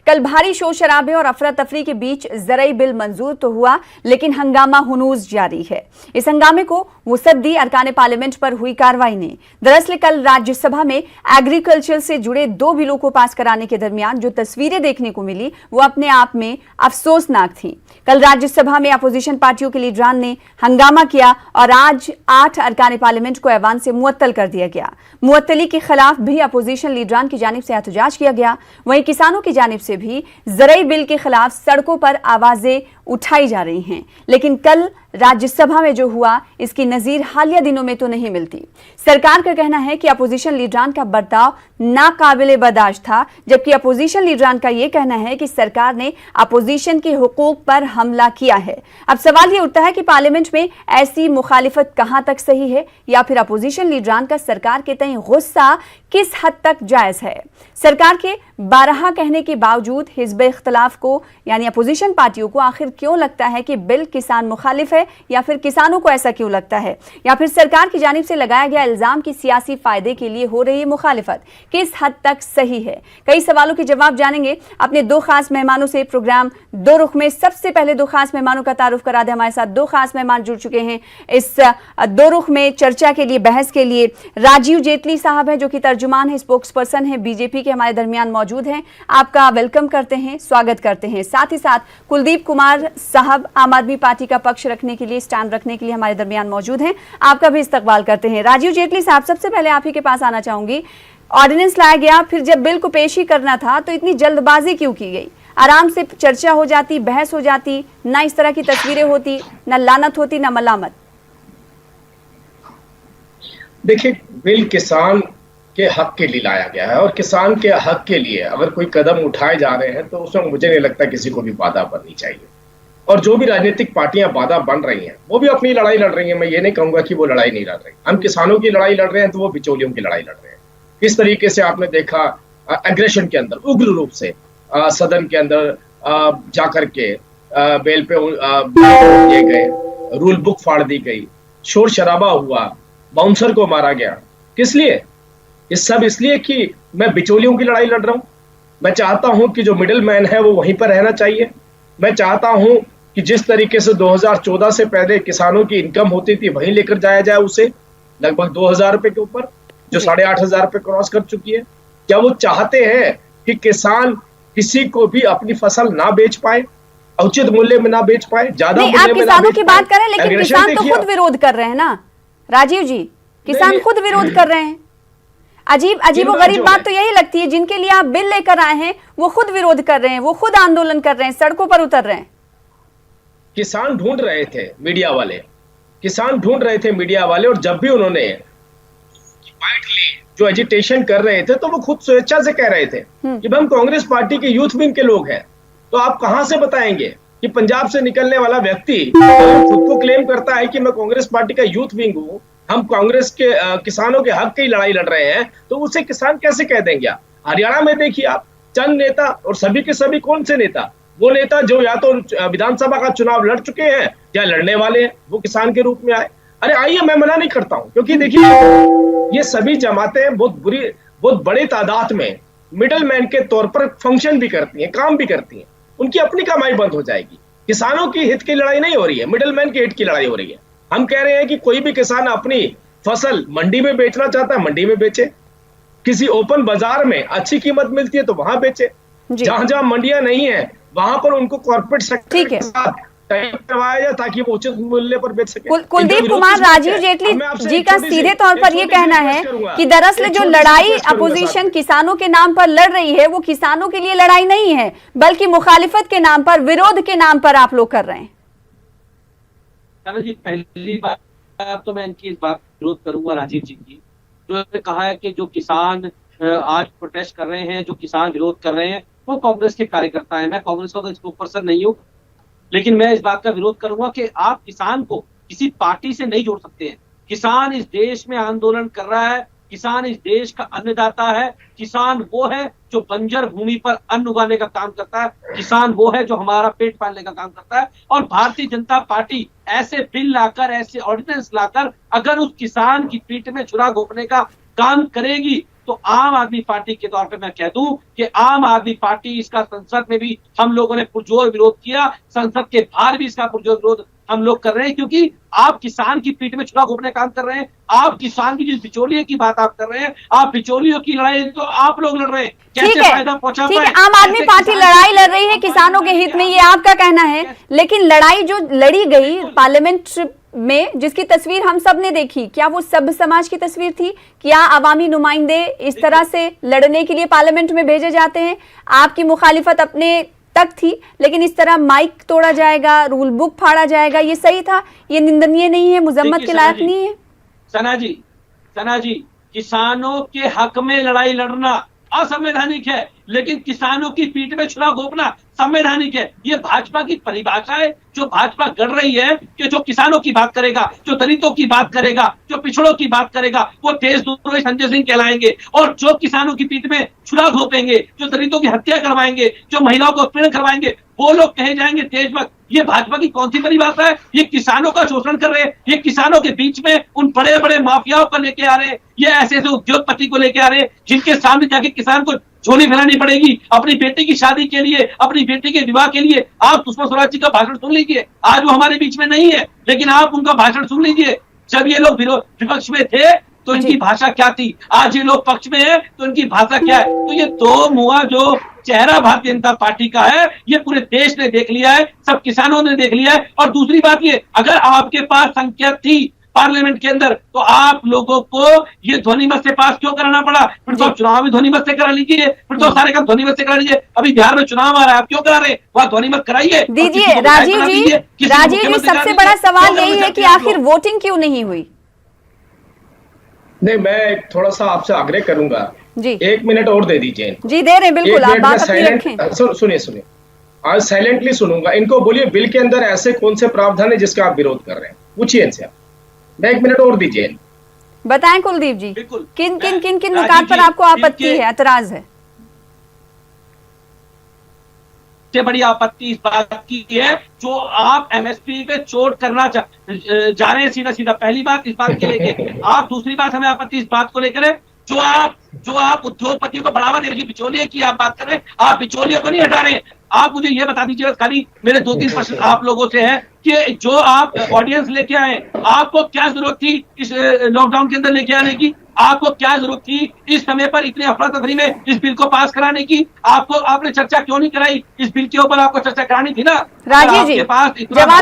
कल भारी शोर शराबे और अफरा तफरी के बीच ज़रई बिल मंजूर तो हुआ, लेकिन हंगामा हुनूज जारी है। इस हंगामे को वुसअत दी अरकान पार्लियामेंट पर हुई कार्रवाई ने। दरअसल कल राज्यसभा में एग्रीकल्चर से जुड़े 2 बिलों को पास कराने के दरमियान जो तस्वीरें देखने को मिली वो अपने आप में अफसोसनाक थी। कल राज्यसभा में अपोजिशन पार्टियों के लीडरान ने हंगामा किया और आज 8 अरकान पार्लियामेंट को ऐवान से मुअत्तल कर दिया गया। मुअत्तली के खिलाफ भी अपोजिशन लीडरान की जानिब से एहतजाज किया गया। वहीं किसानों की जानिब से भी ज़रई बिल के खिलाफ सड़कों पर आवाजें उठाई जा रही हैं। लेकिन कल राज्यसभा में जो हुआ इसकी नजीर हालिया दिनों में तो नहीं मिलती। सरकार का कहना है कि अपोजिशन लीडरान का बर्ताव नाकाबिले बर्दाश्त था, जबकि अपोजिशन लीडरान का यह कहना है कि सरकार ने अपोजिशन के हुकूक पर हमला किया है। अब सवाल यह उठता है कि पार्लियामेंट में ऐसी मुखालिफत कहां तक सही है, या फिर अपोजिशन लीडरान का सरकार के तय गुस्सा किस हद तक जायज है। सरकार के 12 कहने के बावजूद हिज़्ब इख्तिलाफ को यानी अपोजिशन पार्टियों को आखिर क्यों लगता है कि बिल किसान मुखालिफ है, या फिर किसानों को ऐसा क्यों लगता है, या फिर सरकार की जानिब से लगाया गया इल्जाम की सियासी फायदे के लिए हो रही मुखालिफत किस हद तक सही है। कई सवालों के जवाब जानेंगे अपने 2 खास मेहमानों से। प्रोग्राम दो रुख में सबसे पहले 2 खास मेहमानों का तारुफ करा दे। हमारे साथ 2 खास मेहमान जुड़ चुके हैं इस 2 रुख में चर्चा के लिए, बहस के लिए। राजीव जेटली साहब हैं जो कि तर्जुमान है, स्पोक्स पर्सन है बीजेपी के, हमारे दरमियान मौजूद हैं। आपका वेलकम करते हैं, स्वागत करते हैं। साथ ही साथ कुलदीप कुमार साहब आम आदमी पार्टी का पक्ष रखने के लिए, स्टैंड रखने के लिए हमारे दरमियान मौजूद हैं। आपका भी इस्तकबाल करते हैं। राजीव जेटली साहब, सबसे पहले आप ही के पास आना चाहूंगी। ऑर्डिनेंस लाया गया, फिर जब बिल को पेश ही करना था तो इतनी जल्दबाजी क्यों की गई? आराम से चर्चा हो जाती, बहस हो जाती, ना इस तरह की तस्वीरें होती, ना लानत होती, ना मलामत। देखिए, बिल किसान के हक के लिए लाया गया है और किसान के हक के लिए अगर कोई कदम उठाए जा रहे हैं तो उसमें मुझे नहीं लगता किसी को भी बाधा बननी चाहिए। और जो भी राजनीतिक पार्टियां बाधा बन रही हैं वो भी अपनी लड़ाई लड़ रही हैं। मैं ये नहीं कहूंगा कि वो लड़ाई नहीं लड़ रही। हम किसानों की लड़ाई लड़ रहे हैं तो वो बिचौलियों की लड़ाई लड़ रहे हैं। किस तरीके से आपने देखा एग्रेशन के अंदर उग्र रूप से सदन के अंदर जाकर के बेल पे दिए गए, रूल बुक फाड़ दी गई, शोर शराबा हुआ, बाउंसर को मारा गया। किस लिए? इस सब इसलिए कि मैं बिचौलियों की लड़ाई लड़ रहा हूं। मैं चाहता हूं कि जो मिडिल मैन है वो वहीं पर रहना चाहिए। मैं चाहता हूं कि जिस तरीके से 2014 से पहले किसानों की इनकम होती थी वहीं लेकर जाया जाए उसे लगभग 2000 रुपए के ऊपर, जो 8500 रुपए क्रॉस कर चुकी है। क्या वो चाहते हैं कि किसान किसी को भी अपनी फसल ना बेच पाए, उचित मूल्य में ना बेच पाए, ज्यादा मूल्य में ना बेच पाए? किसानों की बात करें, लेकिन किसान तो खुद विरोध कर रहे हैं ना राजीव जी। किसान खुद विरोध कर रहे हैं। अजीब और गरीब बात तो यही लगती है, जिनके लिए आप बिल लेकर आए हैं वो खुद विरोध कर रहे हैं, वो खुद आंदोलन कर रहे हैं, सड़कों पर उतर रहे हैं। किसान ढूंढ रहे थे मीडिया वाले, किसान ढूंढ रहे थे मीडिया वाले, और जब भी उन्होंने बाइट ली, जो एजिटेशन कर रहे थे, तो वो खुद स्वेच्छा से कह रहे थे कि हम कांग्रेस पार्टी के यूथ विंग के लोग हैं। तो आप कहां से बताएंगे कि पंजाब से निकलने वाला व्यक्ति खुद को क्लेम करता है कि मैं कांग्रेस पार्टी का यूथ विंग हूं, हम कांग्रेस के किसानों के हक की लड़ाई लड़ रहे हैं, तो उसे किसान कैसे कह देंगे आप? हरियाणा में देखिए आप, चंद नेता, और सभी के सभी कौन से नेता, वो नेता जो या तो विधानसभा का चुनाव लड़ चुके हैं या लड़ने वाले हैं, वो किसान के रूप में आए। अरे आइए, मैं मना नहीं करता हूं, क्योंकि देखिए ये सभी जमातें बहुत बड़ी तादाद में मिडल मैन के तौर पर फंक्शन भी करती हैं, काम भी करती हैं। उनकी अपनी कमाई बंद हो जाएगी। किसानों की हित की लड़ाई नहीं हो रही है, मिडल मैन के हित की लड़ाई हो रही है। हम कह रहे हैं कि कोई भी किसान अपनी फसल मंडी में बेचना चाहता है, मंडी में बेचे। किसी ओपन बाजार में अच्छी कीमत मिलती है तो वहां बेचे। जहां जहां मंडियां नहीं है वहां पर उनको कॉर्पोरेट सेक्टर के साथ करवाया जाए ताकि वो उचित मूल्य पर बेच सके। कुलदीप कुमार, राजीव जेटली जी का सीधे तौर पर यह कहना है कि दरअसल जो लड़ाई अपोजिशन किसानों के नाम पर लड़ रही है वो किसानों के लिए लड़ाई नहीं है, बल्कि मुखालिफत के नाम पर, विरोध के नाम पर आप लोग कर रहे हैं। जी, पहली बात तो मैं इनकी इस बात विरोध करूंगा राजीव जी की, जो कहा है कि जो किसान आज प्रोटेस्ट कर रहे हैं, जो किसान विरोध कर रहे हैं, वो कांग्रेस के कार्यकर्ता हैं। मैं कांग्रेस का तो स्पोक पर्सन नहीं हूँ, लेकिन मैं इस बात का विरोध करूंगा कि आप किसान को किसी पार्टी से नहीं जोड़ सकते हैं। किसान इस देश में आंदोलन कर रहा है, किसान इस देश का अन्नदाता है, किसान वो है जो बंजर भूमि पर अन्न उगाने का काम करता है, किसान वो है जो हमारा पेट पालने का काम करता है। और भारतीय जनता पार्टी ऐसे बिल लाकर, ऐसे ऑर्डिनेंस लाकर अगर उस किसान की पीठ में छुरा घोंपने का काम करेगी तो आम आदमी पार्टी के तौर पे मैं कह दूं कि आम आदमी पार्टी इसका संसद में भी हम लोगों ने पुरजोर विरोध किया, संसद के बाहर भी इसका पुरजोर विरोध हम लोग कर रहे हैं, क्योंकि आप किसान की पीठ में छुरा घोंपने का काम कर रहे हैं। आप किसान की जिस बिचौलिए की बात आप कर रहे हैं, आप बिचौलियों की लड़ाई तो आप लोग लड़ रहे हैं, कैसे फायदा पहुंचा ठीक पाए? है, आम आदमी पार्टी लड़ाई लड़ रही है किसानों के हित में, ये आपका कहना है, लेकिन लड़ाई जो लड़ी गई पार्लियामेंट में, जिसकी तस्वीर हम सब ने देखी, क्या वो सब समाज की तस्वीर थी? क्या अवामी नुमाइंदे इस तरह से लड़ने के लिए पार्लियामेंट में भेजे जाते हैं? आपकी मुखालिफत अपने तक थी, लेकिन इस तरह माइक तोड़ा जाएगा, रूल बुक फाड़ा जाएगा, ये सही था? ये निंदनीय नहीं है, मुजम्मत के लायक नहीं है? सना जी, किसानों के हक में लड़ाई लड़ना असंवैधानिक है, लेकिन किसानों की पीठ में छुरा घोंपना संवैधानिक है। ये भाजपा की परिभाषा है जो भाजपा गढ़ रही है कि जो किसानों की बात करेगा, जो दलितों की बात करेगा, जो पिछड़ों की बात करेगा, वो देशद्रोही संजय सिंह कहलाएंगे, और जो किसानों की पीठ में छुरा घोंपेंगे, जो दलितों की हत्या करवाएंगे, जो महिलाओं को उत्पीड़न करवाएंगे, वो लोग कहे जाएंगे देशभक्त। ये भाजपा की कौन सी परिभाषा है? ये किसानों का शोषण कर रहे हैं, ये किसानों के बीच में उन बड़े बड़े माफियाओं को लेके आ रहे हैं, ये ऐसे ऐसे उद्योगपति को लेके आ रहे हैं जिनके सामने जाके किसान को झोली फैलानी पड़ेगी अपनी बेटी की शादी के लिए, अपनी बेटी के विवाह के लिए। आप सुषमा स्वराज जी का भाषण सुन लीजिए, आज वो हमारे बीच में नहीं है, लेकिन आप उनका भाषण सुन लीजिए। जब ये लोग विपक्ष में थे तो इनकी भाषा क्या थी, आज ये लोग पक्ष में है तो इनकी भाषा क्या है? तो ये दो मुआ जो चेहरा भारतीय जनता पार्टी का है, ये पूरे देश ने देख लिया है, सब किसानों ने देख लिया है। और दूसरी बात ये, अगर आपके पास संख्या थी पार्लियामेंट के अंदर तो आप लोगों को ये ध्वनिमत से पास क्यों कराना पड़ा? फिर तो चुनाव भी ध्वनिमत से करा लीजिए, फिर तो सारे काम ध्वनिमत से करा लीजिए। अभी बिहार में चुनाव आ रहा है, आप क्यों करा रहे? वहां ध्वनिमत कराइए दीजिए। राजीव जी, सबसे बड़ा सवाल यही है कि आखिर वोटिंग क्यों नहीं हुई? नहीं, मैं थोड़ा सा आपसे आग्रह करूंगा जी, 1 मिनट और दे दीजिए। जी दे रहे हैं, बिल्कुल, आप बात अपनी रखें। सुनिए, आज साइलेंटली सुनूंगा इनको। बोलिए, बिल के अंदर ऐसे कौन से प्रावधान है जिसका आप विरोध कर रहे हैं? पूछिए इनसे। मैं 1 मिनट और दीजिए। बताएं कुलदीप जी, बिल्कुल। किन नुकात पर आपको आपत्ति है, एतराज है? सबसे बड़ी आपत्ति इस बात की है जो आप एमएसपी पे चोट करना जा रहे हैं, सीधा पहली बात इस बात के लेके। आप दूसरी बात, हमें आपत्ति इस बात को लेकर है जो आप उद्योगपतियों को बढ़ावा दे रहे हैं, बिचौलिए की आप बात कर रहे हैं, आप बिचौलिए को नहीं हटा रहे हैं। आप मुझे ये बता दीजिए, खाली मेरे 2-3 प्रश्न आप लोगों से है कि जो आप ऑडियंस लेके आए, आपको क्या जरूरत थी इस लॉकडाउन के अंदर लेके आने की? आपको क्या जरूरत थी इस समय पर इतने अफरा तफरी में इस बिल को पास कराने की? आपने चर्चा क्यों नहीं कराई? इस बिल के ऊपर आपको चर्चा करानी थी ना। राजीव जी, जवाब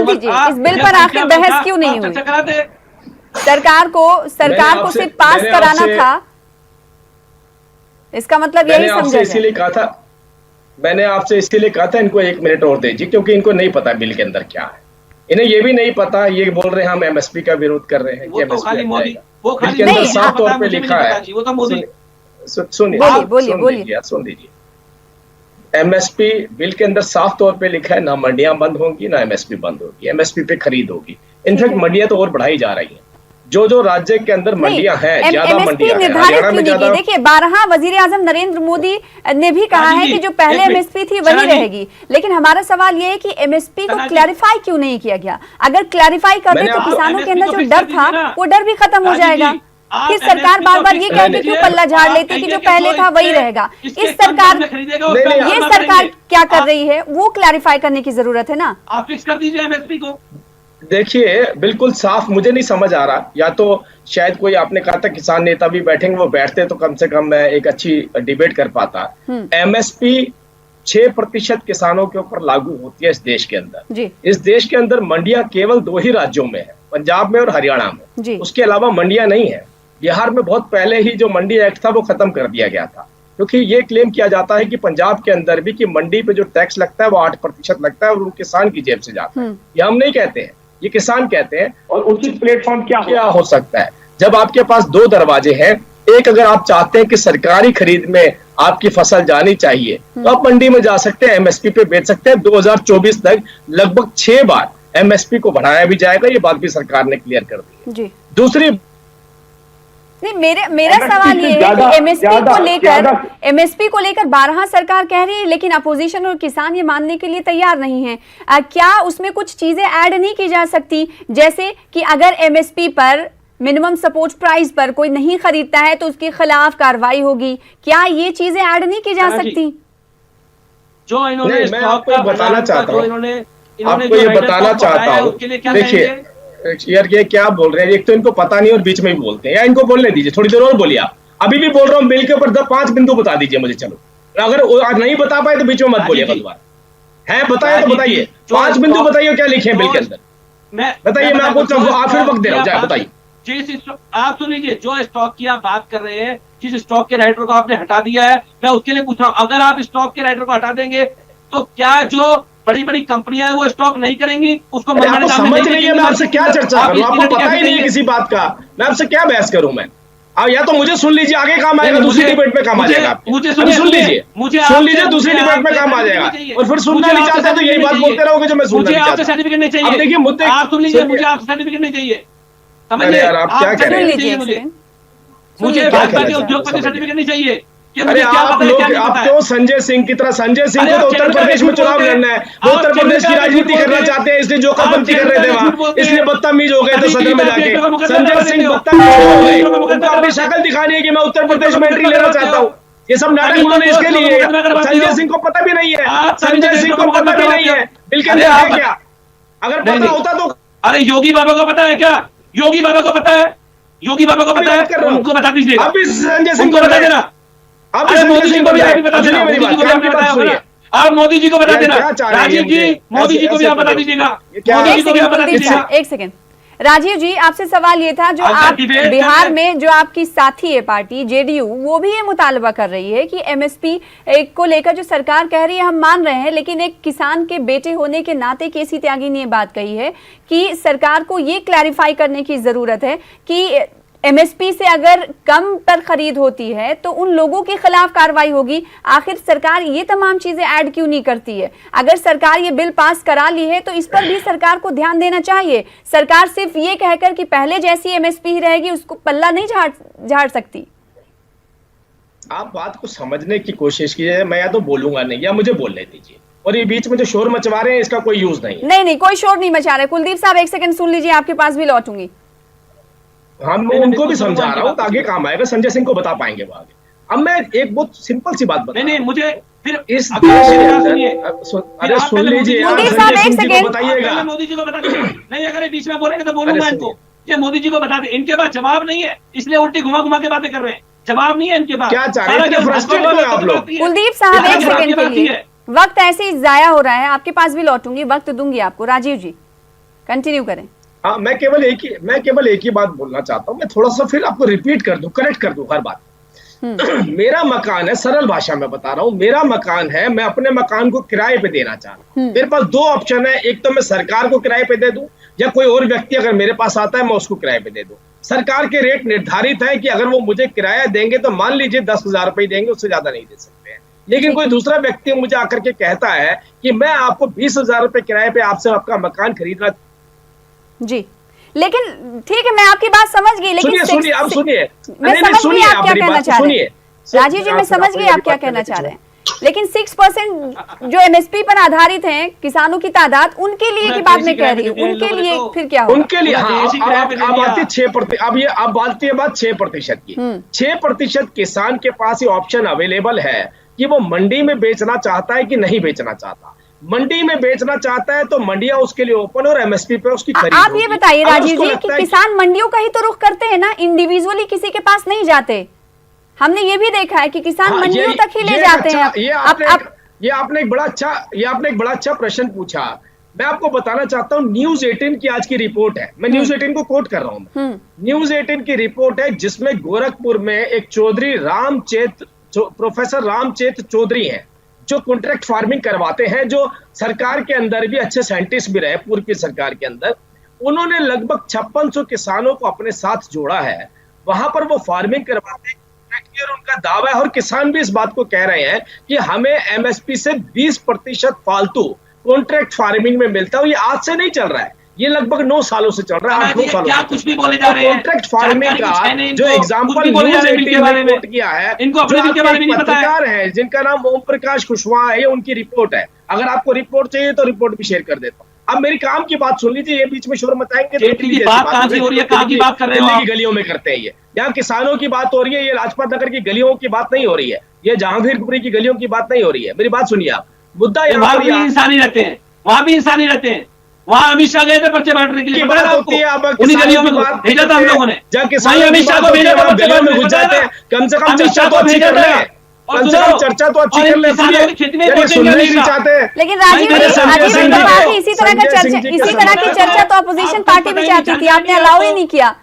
दीजिए, इस बिल पर आखिर बहस क्यों नहीं हुई? चर्चा कराते। सरकार को सिर्फ पास कराना था, इसका मतलब यही समझा जाए। मैंने आपसे इसीलिए कहा था इनको 1 मिनट और दीजिए, क्योंकि इनको नहीं पता बिल के अंदर क्या है। इन्हें ये भी नहीं पता, ये बोल रहे हैं हम एमएसपी का विरोध कर रहे हैं। वो तो खाली मोदी, वो बिल के अंदर साफ तौर पे लिखा है, वो तो मोदी। सुन लीजिए, एमएसपी बिल के अंदर साफ तौर पे लिखा है, ना मंडियां बंद होंगी ना एमएसपी बंद होगी, एमएसपी पे खरीद होगी। इनफैक्ट मंडियां तो और बढ़ाई जा रही हैं। जो राज्य के अंदर मंडियां हैं, ज्यादा मंडियां हैं, हरियाणा में ज्यादा। देखिए, 12 वजीर आजम नरेंद्र मोदी ने भी कहा है कि जो पहले एमएसपी थी वही रहेगी, लेकिन हमारा सवाल ये है कि एमएसपी को क्लैरिफाई क्यों नहीं किया गया? अगर क्लैरिफाई कर दे तो किसानों के अंदर जो डर था वो डर भी खत्म हो जाएगा। फिर सरकार बार बार ये कह के क्यों पल्ला झाड़ लेती कि जो पहले था वही रहेगा? ये सरकार क्या कर रही है वो क्लैरिफाई करने की जरूरत है ना। आप फिक्स कर दीजिए एमएसपी को। देखिए, बिल्कुल साफ मुझे नहीं समझ आ रहा, या तो शायद कोई, आपने कहा था किसान नेता भी बैठेंगे, वो बैठते तो कम से कम मैं एक अच्छी डिबेट कर पाता। एमएसपी 6% किसानों के ऊपर लागू होती है इस देश के अंदर। इस देश के अंदर मंडियां केवल 2 ही राज्यों में है, पंजाब में और हरियाणा में। उसके अलावा मंडियां नहीं है। बिहार में बहुत पहले ही जो मंडी एक्ट था वो खत्म कर दिया गया था, क्योंकि ये क्लेम किया जाता है कि पंजाब के अंदर भी कि मंडी पे जो टैक्स लगता है वो 8% लगता है और वो किसान की जेब से जाता है। ये हम नहीं कहते हैं, ये किसान कहते हैं। और उचित प्लेटफॉर्म क्या हो सकता है जब आपके पास 2 दरवाजे हैं? एक, अगर आप चाहते हैं कि सरकारी खरीद में आपकी फसल जानी चाहिए तो आप मंडी में जा सकते हैं, एमएसपी पे बेच सकते हैं। 2024 तक लगभग 6 बार एमएसपी को बढ़ाया भी जाएगा, ये बात भी सरकार ने क्लियर कर दी। दूसरी नहीं, मेरा सवाल ये है कि एमएसपी को लेकर 12 सरकार कह रही है, लेकिन अपोजिशन और किसान ये मानने के लिए तैयार नहीं है। क्या उसमें कुछ चीजें ऐड नहीं की जा सकती, जैसे कि अगर एमएसपी पर मिनिमम सपोर्ट प्राइस पर कोई नहीं खरीदता है तो उसके खिलाफ कार्रवाई होगी। क्या ये चीजें ऐड नहीं की जा सकती? जो इन्होंने मैं आपको बताना चाहता हूँ, आपको ये बताना चाहता हूँ, देखिए यार ये क्या बोल रहे हैं, एक तो इनको पता नहीं और बीच में भी बोलते हैं, या इनको बोलने दीजिए, थोड़ी देर और बोलिए आप। अभी भी बोल रहा हूँ, बिल के ऊपर 5 बिंदु बता दीजिए मुझे, चलो अगर नहीं बता पाए तो बीच में मत बोलिए बार। है बताइए तो बताइए, 5 बिंदु बताइए क्या लिखे हैं बिल के अंदर, बताइए, मैं आपको आप फिर वक्त दे रहा हूँ, जाए बताइए। आप सुन लीजिए, जो स्टॉक की आप बात कर रहे हैं, जिस स्टॉक के राइटर को आपने हटा दिया है, मैं उसके लिए पूछ रहा हूँ, अगर आप स्टॉक के राइटर को हटा देंगे तो क्या जो बड़ी बड़ी कंपनियां हैं वो स्टॉक नहीं करेंगी? उसको आपको समझ नहीं है, मैं आपसे क्या चर्चा करूं, आपको पता ही नहीं है किसी बात का, मैं आपसे क्या बहस करूं मैं? या तो मुझे सुन लीजिए, आगे काम आएगा, दूसरी डिबेट में काम आ जाएगा। मुझे सुन लीजिए, दूसरी डिबेट में काम आ जाएगा, और फिर सुनना नहीं चाहते तो यही बात बोलते रहोगे जो मैं सुनना नहीं चाहता। सर्टिफिकेट नहीं चाहिए। अब देखिए मुद्दे, आप सुन लीजिए, मुझे आपसे सर्टिफिकेट नहीं चाहिए, समझिए यार आप क्या कह रहे हैं, मुझे उद्योगपति सर्टिफिकेट नहीं चाहिए। अरे आप लोग, आप क्यों संजय सिंह की तरह, संजय सिंह को तो उत्तर प्रदेश में चुनाव लड़ना है, वो उत्तर प्रदेश की राजनीति करना चाहते हैं, इसलिए जोकाबंदी कर रहे थे वहां, इसलिए बदतमीज हो गए थे सदन में जाके। संजय सिंह बदतमीज हो गए, उनको अपनी शक्ल दिखानी है कि मैं उत्तर प्रदेश में एंट्री लेना चाहता हूँ। ये सब नाटक उन्होंने इसके लिए, संजय सिंह को पता भी नहीं है, संजय सिंह को पता भी नहीं है बिल के अंदर है क्या, अगर पता होता तो। अरे योगी बाबा को पता है क्या? योगी बाबा को पता है, योगी बाबा को पता है, उनको बता दीजिए। अभी संजय सिंह को बता देना, अरे मोदी जी को भी आप बता देना, आप मोदी जी को बता देना, राजीव जी, मोदी जी को भी आप बता दीजिएगा, मोदी जी को भी आप बता दीजिएगा। एक सेकंड राजीव जी, आपसे सवाल ये था, जो आप बिहार में जो आपकी साथी है पार्टी जेडीयू, वो भी ये मुतालबा कर रही है कि एमएसपी को लेकर जो सरकार कह रही है हम मान रहे हैं, लेकिन एक किसान के बेटे होने के नाते केसी त्यागी ने ये बात कही है कि सरकार को ये क्लैरिफाई करने की जरूरत है कि एमएसपी से अगर कम पर खरीद होती है तो उन लोगों के खिलाफ कार्रवाई होगी। आखिर सरकार ये तमाम चीजें ऐड क्यों नहीं करती है? अगर सरकार ये बिल पास करा ली है तो इस पर भी सरकार को ध्यान देना चाहिए। सरकार सिर्फ ये कहकर कि पहले जैसी एमएसपी ही रहेगी, उसको पल्ला नहीं झाड़ सकती। आप बात को समझने की कोशिश कीजिए, मैं या तो बोलूंगा नहीं या मुझे बोलने दीजिए, और ये बीच में जो शोर मचवा रहे हैं इसका कोई यूज नहीं। नहीं, कोई शोर नहीं मचा रहे। कुलदीप साहब एक सेकंड सुन लीजिए, आपके पास भी लौटूंगी। हम उनको भी समझा रहा हूँ, आगे काम आएगा, संजय सिंह को बता पाएंगे वो आगे। अब मैं एक बहुत सिंपल सी बात बता, नहीं मुझे फिर इस देश के अंदर, अरे सुन लीजिए, संजय सिंह को बताइएगा, मोदी जी को बता दीजिए। नहीं, अगर बीच में बोलेंगे तो बोलूंगा इनको, ये मोदी जी को बता दे। इनके पास जवाब नहीं है, इसलिए उल्टी घुमा के बातें कर रहे हैं, जवाब नहीं है इनके पास। क्या चाह रहे हैं, फ्रस्ट्रेट हो आप लोग? कुलदीप साहब एक सेकंड के लिए, वक्त ऐसे ही जाया हो रहा है, आपके पास भी लौटूंगी, वक्त दूंगी आपको। राजीव जी कंटिन्यू करें। हाँ, मैं केवल एक ही बात बोलना चाहता हूँ, मैं थोड़ा सा फिर आपको रिपीट कर दूं, करेक्ट कर दूं हर बात। मेरा मकान है, सरल भाषा में बता रहा हूँ, मेरा मकान है, मैं अपने मकान को किराए पे देना चाह रहा हूँ। मेरे पास 2 ऑप्शन है, एक तो मैं सरकार को किराए पे दे दूं, या कोई और व्यक्ति अगर मेरे पास आता है मैं उसको किराए पे दे दूं। सरकार के रेट निर्धारित है कि अगर वो मुझे किराया देंगे तो मान लीजिए 10,000 रुपए देंगे, उससे ज्यादा नहीं दे सकते हैं। लेकिन कोई दूसरा व्यक्ति मुझे आकर के कहता है कि मैं आपको 20,000 रुपए किराए पे आपसे आपका मकान खरीदना। जी, लेकिन ठीक है, मैं आपकी बात समझ गई, लेकिन सुनिए आप सुनिए, मैं समझ गई आप क्या कहना चाह रहे हैं। राजीव जी, मैं समझ गई आप क्या कहना चाह रहे हैं, लेकिन 6% जो एमएसपी पर आधारित हैं किसानों की तादाद, उनके लिए की बात मैं कह रही हूँ, उनके लिए फिर क्या होगा? उनके लिए अब आती है 6%, अब आती है बात 6% की। 6% किसान के पास ये ऑप्शन अवेलेबल है कि वो मंडी में बेचना चाहता है कि नहीं बेचना चाहता। मंडी में बेचना चाहता है तो मंडियां उसके लिए ओपन और एमएसपी पे उसकी खरीद। आप ये बताइए राजीव जी कि किसान मंडियों का ही तो रुख करते हैं ना, इंडिविजुअली किसी के पास नहीं जाते। हमने ये भी देखा है कि किसान मंडियों तक ही ले जाते हैं। ये आपने एक बड़ा अच्छा प्रश्न पूछा। मैं आपको बताना चाहता हूँ, न्यूज 18 की आज की रिपोर्ट है, मैं न्यूज 18 को कोट कर रहा हूँ। न्यूज 18 की रिपोर्ट है जिसमें गोरखपुर में एक चौधरी प्रोफेसर रामचेत चौधरी हैं, जो कॉन्ट्रैक्ट फार्मिंग करवाते हैं, जो सरकार के अंदर भी अच्छे साइंटिस्ट भी रहे, पूर्व की सरकार के अंदर। उन्होंने लगभग 5600 किसानों को अपने साथ जोड़ा है, वहां पर वो फार्मिंग करवाते हैं, और उनका दावा है, और किसान भी इस बात को कह रहे हैं कि हमें एमएसपी से 20% फालतू कॉन्ट्रैक्ट फार्मिंग में मिलता है। ये आज से नहीं चल रहा है, ये लगभग 9 सालों से चल रहा है, 8-9 सालों से। कुछ भी बोले जा रहे हैं कॉन्ट्रैक्ट फार्मिंग का जो एग्जांपल न्यूज 18 ने कोट किया है, जो पत्रकार है जिनका नाम ओम प्रकाश कुशवाहा है, ये उनकी रिपोर्ट है। अगर आपको रिपोर्ट चाहिए तो रिपोर्ट भी शेयर कर देता हूँ। अब मेरी काम की बात सुन लीजिए, ये बीच में शोर मचाएंगे जेटली की बात कहाँ से हो रही है, कहाँ की बात कर रहे हो दिल्ली आप? की गलियों में करते हैं ये, यहाँ किसानों की बात हो रही है, ये लाजपत नगर की गलियों की बात नहीं हो रही है, ये जहांगीरपुरी की गलियों की बात नहीं हो रही है। मेरी बात सुनिए आप, मुद्दा यहाँ वहां पर भी इंसान ही रहते हैं, वहां भी इंसान ही रहते हैं। वहां अमित शाह गए थे पर्चे बांटने के लिए, बात होती है, अब उन्हीं गलियों में भेजा था हम लोगों ने, वहीं अमित शाह को भेजा था पर्चे बांटने, घुस जाते हैं। कम से कम अमित चर्चा शाह तो को अच्छी भेजा कर था। ले, कम से कम चर्चा तो अच्छी कर ले। सुनना ही नहीं चाहते। लेकिन राजीव जी इसी तरह का चर्चा, इसी तरह की चर्चा तो अपोजिशन पार्टी भी चाहती थी, आपने अलाउ ही नहीं किया,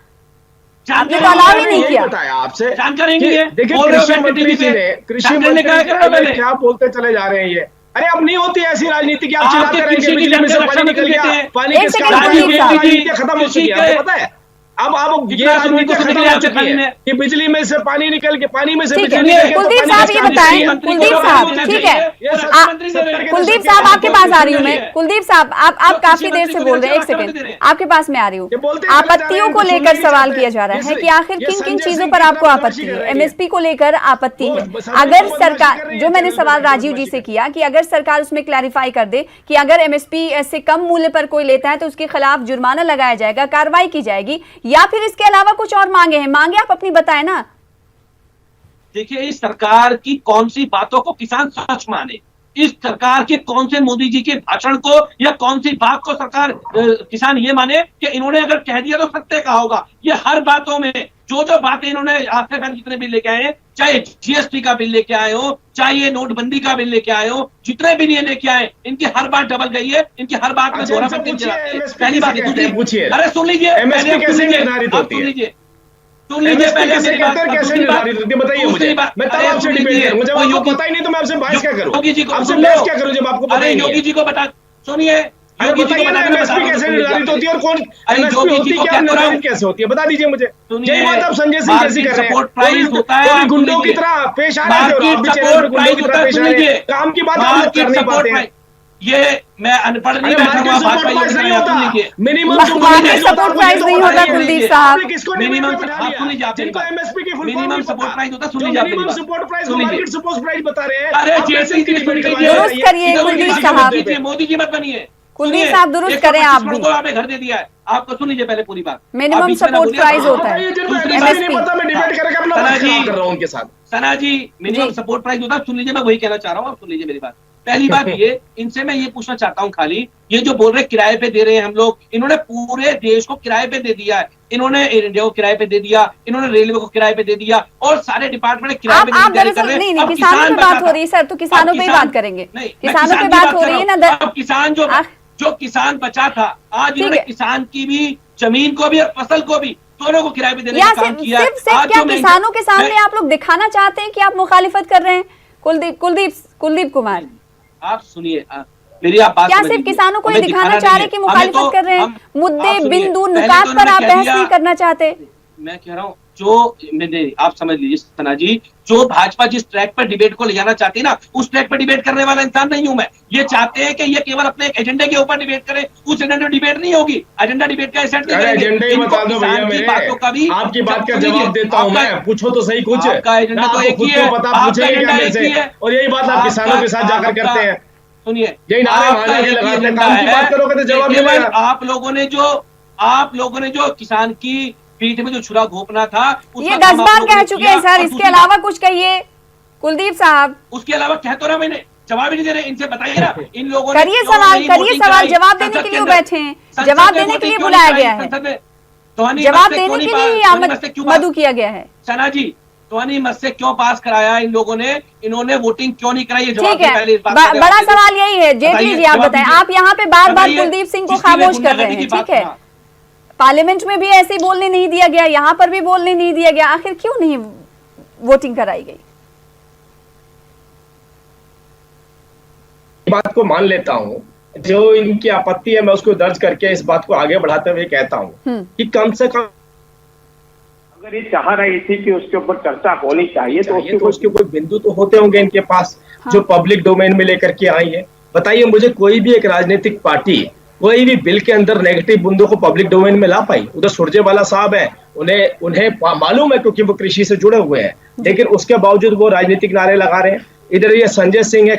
आपने तो अलाउ ही नहीं किया। बताया आपसे जानकारी नहीं है, देखिए बोल रहे हो कृषि मंत्री जी ने, कृषि मंत्री क्या बोलते चले जा रहे हैं ये। अरे अब नहीं होती ऐसी राजनीति की, आप चलाते रहेंगे, बिजली में से पानी निकल गया, पानी एक सेकंड खत्म हो चुकी है, आपको पता है। अब ये राजनीति खत्म हो चुकी है कि बिजली में से पानी निकल के, पानी में से बिजली निकल के। कुलदीप साहब ये बताएं, कुलदीप साहब ठीक है, कुलदीप साहब आपके पास आ रही हूँ मैं। कुलदीप साहब आप काफी देर से बोल रहे हैं, एक सेकंड आपके पास में आ रही हूँ। आपत्तियों को लेकर सवाल किया जा रहा है कि आखिर किन किन चीजों पर आपको आपत्ति है। एमएसपी को लेकर आपत्ति है। अगर सरकार, जो मैंने सवाल राजीव जी से किया कि अगर सरकार उसमें क्लैरिफाई कर दे कि अगर एमएसपी से कम मूल्य पर कोई लेता है तो उसके खिलाफ जुर्माना लगाया जाएगा, कार्रवाई की जाएगी, या फिर इसके अलावा कुछ और मांगे हैं, मांगे आप अपनी बताएं ना। देखिए, इस सरकार की कौन सी बातों को किसान सच माने, इस सरकार के कौन से मोदी जी के भाषण को या कौन सी बात को सरकार किसान ये माने कि इन्होंने अगर कह दिया तो सत्य कहा होगा। ये हर बातों में जो बातें इन्होंने आज से पहले जितने बिल लेके आए हैं, चाहे जीएसटी का बिल लेके आए हो, चाहे ये नोटबंदी का बिल लेके आए हो, जितने भी नहीं लेके आए, इनकी हर बात डबल गई है, इनकी हर बात में दोहरा पहली बात पूछिए। अरे सुन लीजिए, कैसे निर्धारित होती है, सुन लीजिए पहले मेरी बात, कैसे निर्धारित होती है बताइए मुझे। मैं तब आपसे डिबेट करूं, मुझे आपको पता ही नहीं तो मैं आपसे बहस क्या करूं, योगी जी को आपसे बहस क्या करूं जब आपको पता ही नहीं है। योगी जी को बता, सुनिए योगी जी को एमएसपी कैसे निर्धारित होती है और कौन एमएसपी होती है, क्या निर्धारित कैसे होती है, बता दीजिए मुझे। यही बात आप संजय सिंह जैसी कर रहे हैं, गुंडों की तरह पेश आ रहे हैं, गुंडों की तरह पेश आ रहे हैं, काम की बात आप कर नहीं पाते हैं। ये मैं अनपढ़ नहीं बैठा हुआ, मिनिमम सपोर्ट प्राइस नहीं होता कुलदीप साहब, मिनिमम सपोर्ट प्राइस होता, सुन लीजिए minimum support price, market support price बता रहे हैं। अरे दुरुस्त करिए कुलदीप साहब, मोदी जी मत बनिए, कुलदीप साहब दुरुस्त करें आप भी। आपने घर दे दिया है, आपको सुन लीजिए पहले पूरी बात। मिनिमम सपोर्ट प्राइस होता है सना जी, मिनिमम सपोर्ट प्राइस होता है, सुन लीजिए, मैं वही कहना चाह रहा हूँ, आप सुन लीजिए मेरी बात। पहली बात ये, इनसे मैं ये पूछना चाहता हूँ खाली, ये जो बोल रहे किराए पे दे रहे हैं हम लोग, इन्होंने पूरे देश को किराए पे दे दिया है, इन्होंने इंडिया को किराए पे दे दिया, इन्होंने रेलवे को किराए पे दे दिया, और सारे डिपार्टमेंट किराए पे आप दरअसल नहीं, किसानों पे बात हो रही है सर, तो किसानों पे ही बात करेंगे, किसानों पे बात हो रही है ना। अब किसान जो किसान बचा था, आज इन्होंने किसान की भी जमीन को भी और फसल को भी दोनों को किराए पे देने का काम किया। सिर्फ क्या किसानों के सामने आप लोग दिखाना चाहते हैं कि आप मुखालिफत कर रहे हैं? कुलदीप कुमार, आप सुनिए मेरी, आप बात क्या सिर्फ किसानों को ये दिखाना चाह रहे हैं कि मुखालिफत कर रहे हैं? मुद्दे, बिंदु, नुकात पर आप बहस नहीं करना चाहते? मैं कह रहा हूँ, आप समझ लीजिए सना जी, जो भाजपा जिस ट्रैक पर डिबेट को ले जाना चाहती है ना, उस ट्रैक पर डिबेट करने वाला इंसान नहीं हूं मैं। ये चाहते हैं कि ये केवल अपने एजेंडे के ऊपर डिबेट करे, उस एजेंडे में डिबेट नहीं होगी, एजेंडा डिबेट का एजेंडा ही बता दो भैया मेरे, आपकी बात का जवाब देता हूं मैं, पूछो तो सही कुछ। आपका एजेंडा तो एक ही है, आपका एजेंडा एक ही है, और यही बात आप किसानों के साथ जाकर करते हैं। सुनिए, यही नारे वहां जाके लगाते हैं, काम की बात करोगे तो जवाब मिलेगा। आप लोगों ने जो किसान की पीठ में जो छुरा घोपना था, ये 10 बार कह चुके हैं सर, इसके अलावा कुछ कहिए कुलदीप साहब। उसके अलावा कह तो रहा मैंने, जवाब ही नहीं दे रहे, इनसे बताइए ना इन लोगों ने करिए सवाल, जवाब देने के लिए बैठे हैं, जवाब देने के लिए बुलाया गया है, जवाब देने के लिए आमद मधु किया गया है। सना जी, तोनी मत से क्यों पास कराया इन लोगों ने, इन्होंने वोटिंग क्यों नहीं कराई? ठीक है, बड़ा सवाल यही है। जेटली जी आप बताएं, आप यहाँ पे बार बार कुलदीप सिंह को खामोश कर रहे हैं, ठीक है? पार्लियामेंट में भी ऐसे बोलने नहीं दिया गया, यहाँ पर भी बोलने नहीं दिया गया, आखिर क्यों नहीं वोटिंग कराई गई? बात को मान लेता हूँ, जो इनकी आपत्ति है मैं उसको दर्ज करके इस बात को आगे बढ़ाते हुए कहता हूँ कि कम से कम अगर ये चाह रही थी कि उसके ऊपर चर्चा होनी चाहिए तो उसके कोई बिंदु तो होते होंगे इनके पास, जो पब्लिक डोमेन में लेकर के आई है। बताइए मुझे, कोई भी एक राजनीतिक पार्टी कोई भी बिल के अंदर नेगेटिव बिंदु को पब्लिक डोमेन में ला पाई? उधर सुरजेवाला साहब है, उन्हें मालूम है क्योंकि वो कृषि से जुड़े हुए हैं, लेकिन उसके बावजूद वो राजनीतिक नारे लगा रहे हैं। इधर ये संजय सिंह है,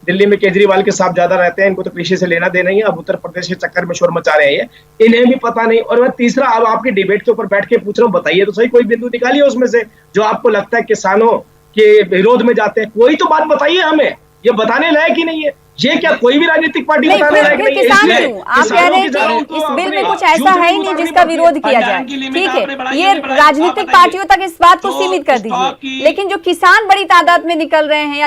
दिल्ली में केजरीवाल के साथ ज्यादा रहते हैं, इनको तो कृषि से लेना देना ही है। अब उत्तर प्रदेश के चक्कर में शोर मचा रहे हैं ये, इन्हें भी पता नहीं। और मैं तीसरा, अब आपकी डिबेट के ऊपर बैठ के पूछ रहा हूँ, बताइए तो सही, कोई बिंदु निकालिए उसमें से जो आपको लगता है किसानों के विरोध में जाते हैं। कोई तो बात बताइए हमें, ये बताने लायक ही नहीं है। ये क्या कोई भी राजनीतिक पार्टी नहीं, बताने लायक फिर नहीं है? किसान इसलिए क्यों? आप कह रहे हैं कि इस बिल में कुछ ऐसा है ही नहीं जिसका विरोध किया जाए। ठीक है, ये राजनीतिक पार्टियों तक इस बात को सीमित कर दीजिए, लेकिन जो किसान बड़ी तादाद में निकल रहे हैं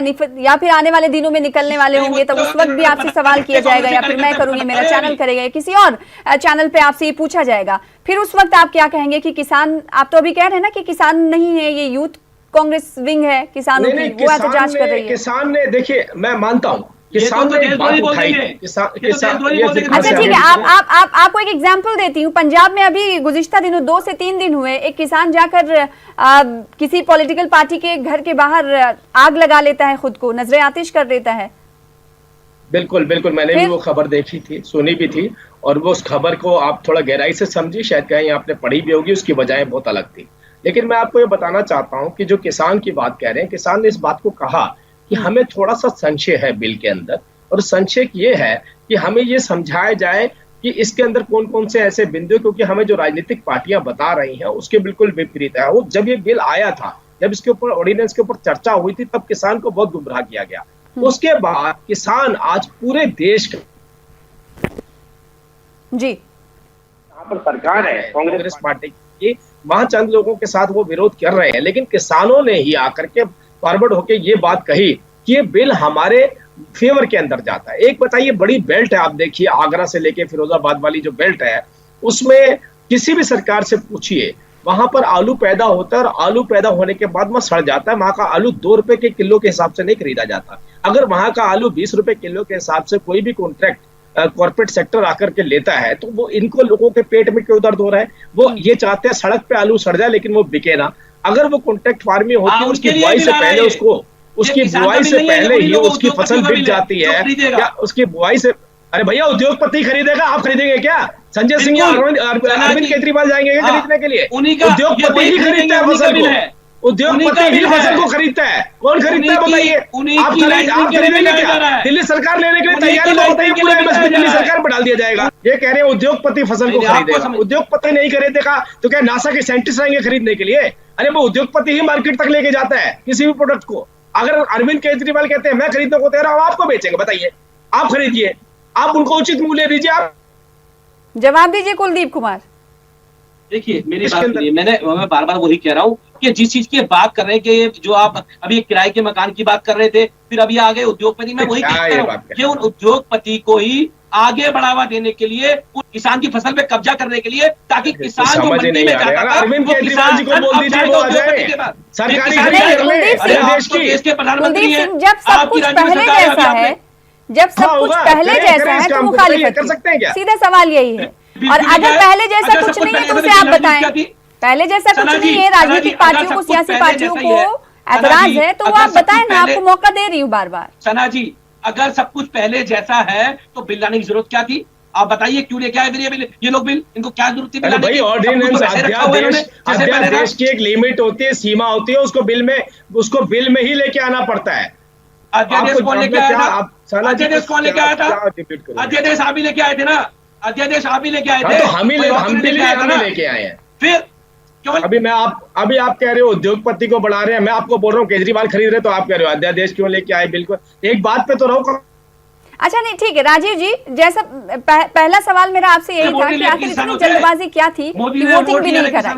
या फिर आने वाले दिनों में निकलने वाले होंगे, तब उस वक्त भी आपसे सवाल किया जाएगा, या फिर मैं करूंगी, मेरा चैनल करेगा, या किसी और चैनल पे आपसे ये पूछा जाएगा, फिर उस वक्त आप क्या कहेंगे कि किसान, आप तो अभी कह रहे हैं ना कि किसान नहीं है, ये यूथ कांग्रेस विंग है किसानों की, वो एहतजाज कर रही है। किसान ने, देखिए मैं मानता हूँ किसान ने बात उठाई है। अच्छा ठीक है, आपको एक एग्जांपल देती हूँ। पंजाब में अभी गुज़िश्ता दिनों 2 से 3 दिन हुए, एक किसान जाकर किसी पॉलिटिकल पार्टी के घर के बाहर आग लगा लेता है, खुद को नजरे आतिश कर देता है। बिल्कुल बिल्कुल, मैंने भी वो खबर देखी थी, सुनी भी थी, और वो उस खबर को आप थोड़ा गहराई से समझी, शायद कहीं आपने पढ़ी भी होगी, उसकी वजह बहुत अलग थी। लेकिन मैं आपको ये बताना चाहता हूँ कि जो किसान की बात कह रहे हैं, किसान ने इस बात को कहा कि हमें थोड़ा सा संशय है बिल के अंदर, और संशय ये है कि हमें ये समझाया जाए कि इसके अंदर कौन कौन से ऐसे बिंदु, क्योंकि हमें जो राजनीतिक पार्टियां बता रही हैं उसके बिल्कुल विपरीत है। वो जब ये बिल आया था, जब इसके ऊपर ऑर्डिनेंस के ऊपर चर्चा हुई थी, तब किसान को बहुत गुमराह किया गया। उसके बाद किसान आज पूरे देश जी, यहाँ पर सरकार है कांग्रेस पार्टी की, वहां चंद लोगों के साथ वो विरोध कर रहे हैं, लेकिन किसानों ने ही आकर के फॉरवर्ड होके ये बात कही कि ये बिल हमारे फेवर के अंदर जाता है। एक बताइए, बड़ी बेल्ट है, आप देखिए आगरा से लेके फिरोजाबाद वाली जो बेल्ट है, उसमें किसी भी सरकार से पूछिए, वहां पर आलू पैदा होता है, और आलू पैदा होने के बाद वह सड़ जाता है। वहां का आलू 2 रुपए के किलो के हिसाब से नहीं खरीदा जाता। अगर वहां का आलू 20 रुपए किलो के हिसाब से कोई भी कॉन्ट्रैक्ट कॉर्पोरेट सेक्टर आकर के लेता है, तो वो इनको लोगों के पेट में क्यों दर्द हो रहा है? वो ये चाहते हैं सड़क पे आलू सड़ जाए लेकिन वो बिके ना। अगर वो कॉन्ट्रैक्ट फार्मिंग होती है, उसकी बुआई से पहले उसकी बुआई से पहले ही उसकी फसल बिक जाती है, क्या उसकी बुआई से, अरे भैया उद्योगपति खरीदेगा, आप खरीदेंगे क्या? संजय सिंह या अरविंद केजरीवाल जाएंगे क्या खरीदने के लिए? उद्योगपति ही खरीदता है फसल को, उद्योगपति ही फसल को खरीदता है। कौन खरीदता है बताइए? आप खरीदेंगे क्या? दिल्ली सरकार लेने के लिए तैयार है तो बताइए, पूरा एमएसपी दिल्ली सरकार पर डाल दिया जाएगा। ये कह रहे हैं उद्योगपति फसल को खरीदेगा। उद्योगपति नहीं खरीदेगा तो क्या नासा के साइंटिस्ट आएंगे खरीदने के लिए? अरे वो उद्योगपति ही मार्केट तक लेके जाता है किसी भी प्रोडक्ट को। अगर अरविंद केजरीवाल कहते हैं मैं खरीदने को तैयार हूं, आपको बेचेंगे, बताइए, आप खरीदिए, आप उनको उचित मूल्य दीजिए। आप जवाब दीजिए कुलदीप कुमार। देखिए मेरी बात सुनिए, मैं बार बार वही कह रहा हूँ कि जिस चीज की बात कर रहे हैं कि जो आप अभी किराए के मकान की बात कर रहे थे, फिर अभी आ गए उद्योगपति, मैं वही कह रहा हूँ कि उन उद्योगपति को ही आगे बढ़ावा देने के लिए, किसान की फसल पे कब्जा करने के लिए, ताकि किसान जो मंडी में जाता था, अरविंद केजरीवाल जी को बोल दीजिए वो आ जाए, सरकारी देश के प्रधानमंत्री हैं। जब सब कुछ पहले जैसा है, जब सब कुछ पहले जैसा है तो मुखालिफत कर सकते हैं क्या? सीधा सवाल यही है। और अगर पहले जैसा कुछ नहीं है तो उसे आप बताएं। पहले जैसा कुछ नहीं है, राजनीतिक पार्टियों को, सियासी पार्टियों को ऐतराज है, तो वो आप बताएं ना, आपको मौका दे रही हूँ बार बार। सना जी, अगर सब कुछ पहले जैसा है तो बिल लाने की जरूरत क्या थी? आप बताइए क्यों लेके आए ये लोग बिल? इनको क्या जरूरत थी? भाई ऑर्डिनेंस, अध्यादेश की एक लिमिट होती है, सीमा होती है, उसको बिल में ही लेके आना पड़ता है। अध्यादेश कौन लेके आया था? अध्यादेश कौन लेके आया था? अध्यादेश आप ही लेके आए थे ना? अध्यादेश आप ही लेके आए थे, तो हम लेके आए हैं। फिर क्यों? अभी आप कह रहे हो उद्योगपति को बढ़ा रहे हैं, मैं आपको बोल रहा हूँ केजरीवाल खरीद रहे, तो आप कह रहे हो अध्यादेश क्यों लेके आए? बिल्कुल एक बात पे तो रहो। अच्छा नहीं, ठीक है राजीव जी, जैसा पहला सवाल मेरा आपसे यही था कि आखिर इतनी जल्दबाजी क्या थी कि वोटिंग भी नहीं करा?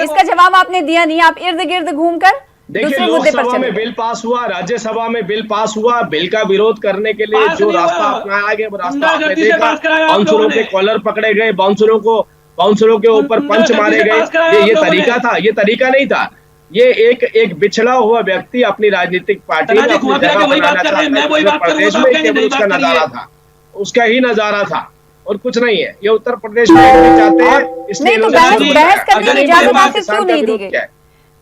इसका जवाब आपने दिया नहीं, आप इर्द गिर्द घूमकर देखिए, लोकसभा में बिल पास हुआ, राज्यसभा में बिल पास हुआ, बिल का विरोध करने के लिए जो रास्ता अपनाया गया वो रास्ता आपने देखा। बाउंसरों के कॉलर पकड़े गए, बाउंसरों के ऊपर पंच मारे गए। ये तरीका था? ये तरीका नहीं था। ये एक बिछड़ा हुआ व्यक्ति अपनी राजनीतिक पार्टी में अपनी जगह बनाना चाहता है प्रदेश में, केवल उसका नजारा था, उसका ही नजारा था और कुछ नहीं है। ये उत्तर प्रदेश में चाहते हैं, इसलिए बहस करने की इजाजत आपसे क्यों नहीं दी गई?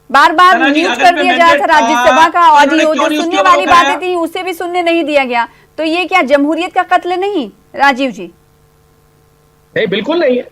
बार बार म्यूट कर दिया जाता था राज्यसभा का ऑडियो, जो सुनने वाली बातें थी उसे भी सुनने नहीं दिया गया। तो ये क्या जमहूरियत का कत्ल नहीं राजीव जी? नहीं, बिल्कुल नहीं है।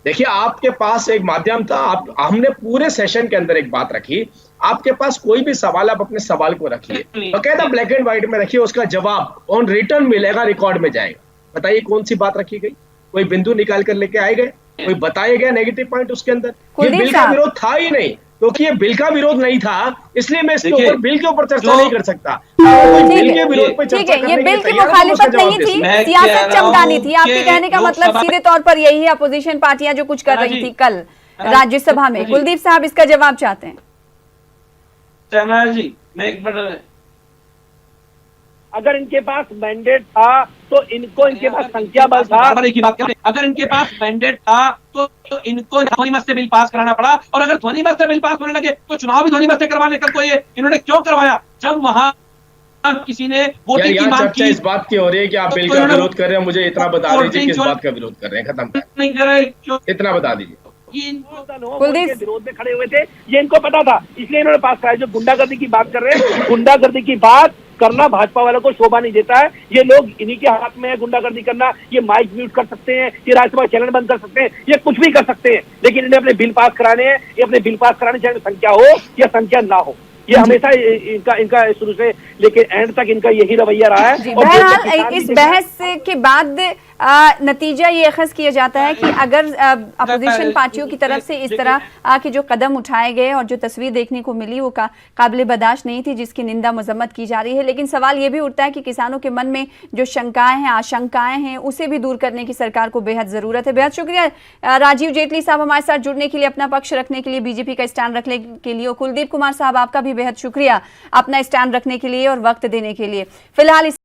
देखिए, आपके पास एक माध्यम था, आप हमने पूरे सेशन के अंदर एक बात रखी, आपके पास कोई भी सवाल, आप अपने सवाल को रखिए, बकायदा ब्लैक एंड व्हाइट में रखिए, उसका जवाब ऑन रिटर्न मिलेगा, रिकॉर्ड में जाएगा। बताइए कौन सी बात रखी गई? कोई बिंदु निकाल कर लेके आए गए? कोई बताया गया नेगेटिव पॉइंट उसके अंदर? ये बिल का विरोध था ही नहीं, क्योंकि ये बिल का विरोध नहीं था, इसलिए मैं इसके ऊपर बिल के ऊपर चर्चा नहीं कर सकता। बिल के विरोध पर ठीक चर्चा है, ये करने के बिल लिए की तैयार हूं, मुखालिफत उसका जवाब नहीं दे थी, सकता हूं। सियासत चमकानी थी। आपके कहने का मतलब सीधे तौर पर यही है, अपोजिशन पार्टियां जो कुछ कर रही थी कल राज्यसभा में। कुलदीप साहब इसका जवाब चाहते हैं। चैनल जी, मैं एक मिनट, अगर इनके पास मैंडेट था तो इनको, इनके पास संख्या बल था। की बात करें, अगर इनके पास मैंडेट था तो इनको ध्वनिमत से बिल पास कराना पड़ा, और अगर ध्वनिमत से बिल पास होने लगे तो चुनाव भी ध्वनिमत से करवाने कल को ये इन्होंने क्यों करवाया? जब वहां किसी ने वोटिंग की मांग की। इस बात की हो रही है कि आप बिल का विरोध कर रहे हैं, मुझे इतना बता दीजिए किस बात का विरोध कर रहे हैं, खत्म नहीं कर रहे, इतना बता दीजिए। कुलदीप विरोध में खड़े हुए थे, ये इनको पता था, इसलिए इन्होंने पास कराया। जो गुंडागर्दी की बात कर रहे हैं, गुंडागर्दी की बात करना भाजपा वालों को शोभा नहीं देता है। ये लोग इन्हीं के हाथ में है गुंडागर्दी करना। ये माइक म्यूट कर सकते हैं, ये राज्यसभा चैनल बंद कर सकते हैं, ये कुछ भी कर सकते हैं, लेकिन इन्हें अपने बिल पास कराने हैं। ये अपने बिल पास कराने, चाहे संख्या हो या संख्या ना हो, ये हमेशा इनका शुरू से लेके एंड तक इनका यही रवैया रहा है। बहरहाल इस बहस के बाद नतीजा ये अखज़ किया जाता है कि अगर अपोजिशन पार्टियों की तरफ से इस तरह के जो कदम उठाए गए और जो तस्वीर देखने को मिली वो काबिल बर्दाश्त नहीं थी, जिसकी निंदा मजम्मत की जा रही है, लेकिन सवाल ये भी उठता है कि किसानों के मन में जो शंकाएं हैं, आशंकाएं हैं, उसे भी दूर करने की सरकार को बेहद ज़रूरत है। बेहद शुक्रिया राजीव जेटली साहब हमारे साथ जुड़ने के लिए, अपना पक्ष रखने के लिए, बीजेपी का स्टैंड रखने के लिए, और कुलदीप कुमार साहब आपका भी बेहद शुक्रिया अपना स्टैंड रखने के लिए और वक्त देने के लिए। फिलहाल